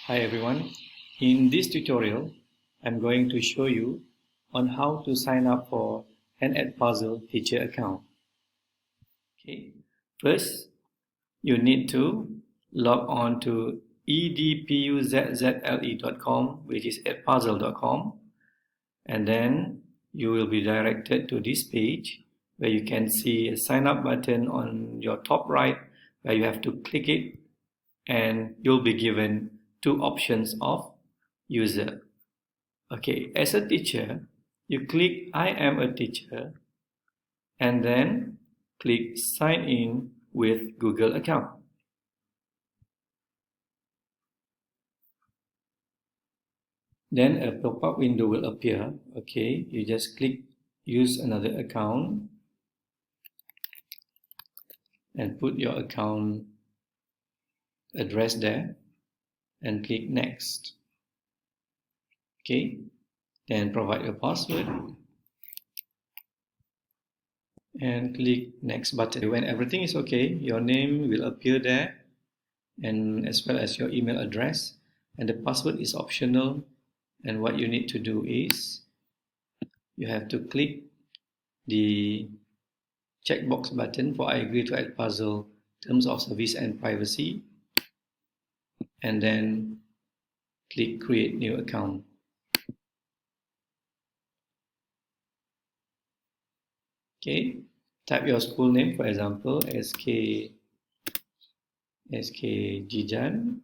Hi everyone, in this tutorial I'm going to show you on how to sign up for an EDPUZZLE teacher account. Okay. First, you need to log on to edpuzzle.com, which is edpuzzle.com, and then you will be directed to this page where you can see a sign up button on your top right where you have to click it, and you'll be given two options of user. Okay, as a teacher, you click I am a teacher and then click sign in with Google account. Then a pop-up window will appear. Okay, you just click use another account and put your account address there and click next. Okay, then provide your password and click next button. When everything is okay, your name will appear there, and as well as your email address, and the password is optional. And what you need to do is you have to click the checkbox button for I agree to EDPUZZLE terms of service and privacy, and then click create new account. Okay, type your school name, for example SK Jijan,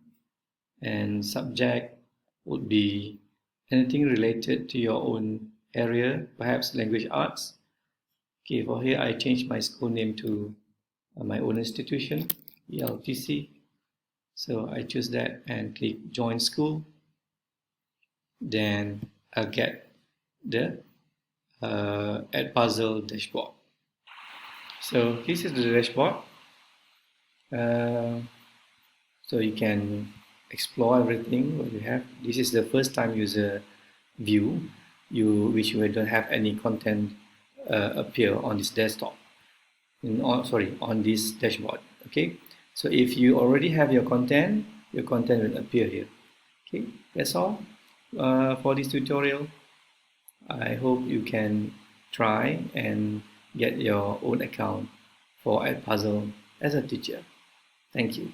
and subject would be anything related to your own area, perhaps language arts. Okay, for here I changed my school name to my own institution, ELTC. So I choose that and click join school. Then I'll get the EDPUZZLE dashboard. So this is the dashboard. So you can explore everything what you have. This is the first time user view, which you don't have any content appear on this desktop. On this dashboard. Okay, so if you already have your content will appear here. Okay, that's all for this tutorial. I hope you can try and get your own account for EDPUZZLE as a teacher. Thank you.